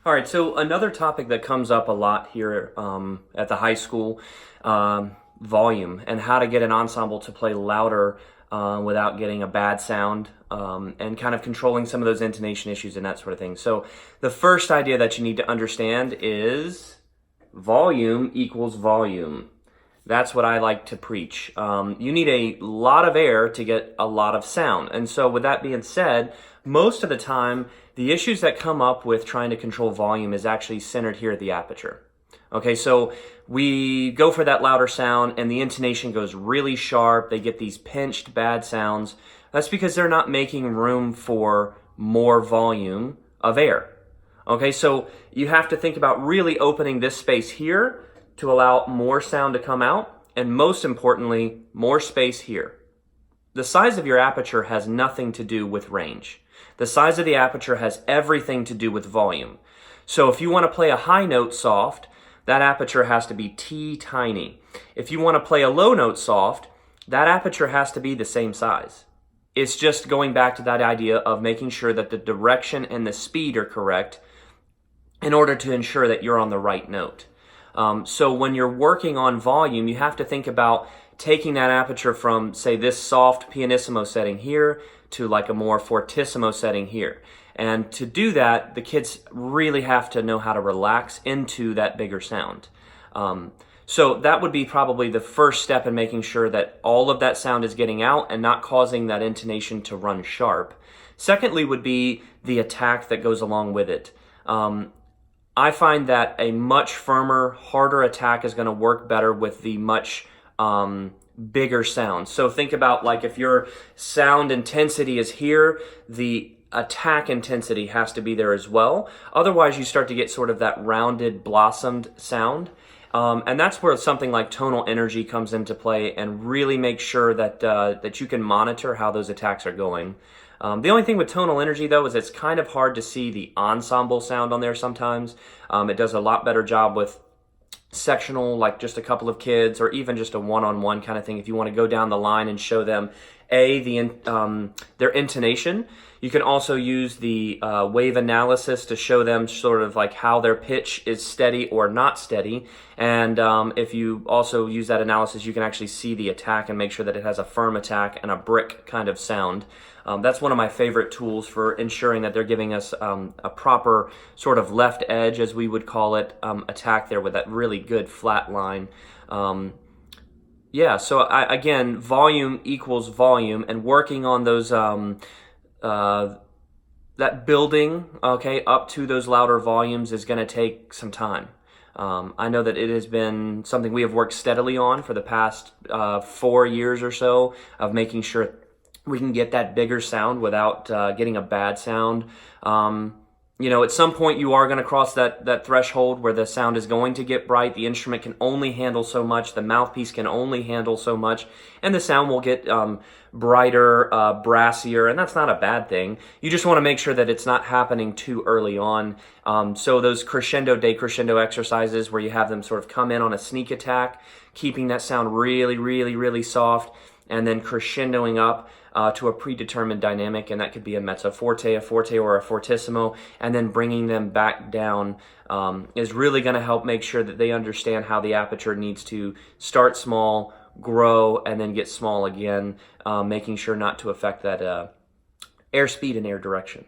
All right, so another topic that comes up a lot here at the high school, volume, and how to get an ensemble to play louder without getting a bad sound, and kind of controlling some of those intonation issues and that sort of thing. So the first idea that you need to understand is volume equals volume. That's what I like to preach. You need a lot of air to get a lot of sound. And so with that being said, most of the time, the issues that come up with trying to control volume is actually centered here at the aperture. Okay, so we go for that louder sound and the intonation goes really sharp. They get these pinched bad sounds. That's because they're not making room for more volume of air. Okay, so you have to think about really opening this space here to allow more sound to come out, and most importantly, more space here. The size of your aperture has nothing to do with range. The size of the aperture has everything to do with volume. So if you want to play a high note soft, that aperture has to be tiny. If you want to play a low note soft, that aperture has to be the same size. It's just going back to that idea of making sure that the direction and the speed are correct in order to ensure that you're on the right note. So when you're working on volume, you have to think about taking that aperture from, say, this soft pianissimo setting here to like a more fortissimo setting here. And to do that, the kids really have to know how to relax into that bigger sound. So that would be probably the first step in making sure that all of that sound is getting out and not causing that intonation to run sharp. Secondly would be the attack that goes along with it. I find that a much firmer, harder attack is going to work better with the much bigger sound. So think about like if your sound intensity is here, the attack intensity has to be there as well. Otherwise, you start to get sort of that rounded, blossomed sound. And that's where something like tonal energy comes into play and really make sure that that you can monitor how those attacks are going. The only thing with tonal energy, though, is it's kind of hard to see the ensemble sound on there sometimes. It does a lot better job with sectional, like just a couple of kids, or even just a one-on-one kind of thing. If you want to go down the line and show them, their intonation. You can also use the wave analysis to show them sort of like how their pitch is steady or not steady. And if you also use that analysis, you can actually see the attack and make sure that it has a firm attack and a brick kind of sound. That's one of my favorite tools for ensuring that they're giving us a proper sort of left edge, as we would call it, attack there with that really good flat line. Yeah, so again, volume equals volume, and working on those that building, okay, up to those louder volumes is going to take some time. I know that it has been something we have worked steadily on for the past 4 years or so, of making sure we can get that bigger sound without getting a bad sound. You know, at some point you are going to cross that threshold where the sound is going to get bright. The instrument can only handle so much. The mouthpiece can only handle so much. And the sound will get brighter, brassier, and that's not a bad thing. You just want to make sure that it's not happening too early on. So those crescendo, decrescendo exercises where you have them sort of come in on a sneak attack, keeping that sound really, really, really soft, and then crescendoing up to a predetermined dynamic, and that could be a mezzo forte, a forte, or a fortissimo, and then bringing them back down is really going to help make sure that they understand how the aperture needs to start small, grow, and then get small again, making sure not to affect that airspeed and air direction.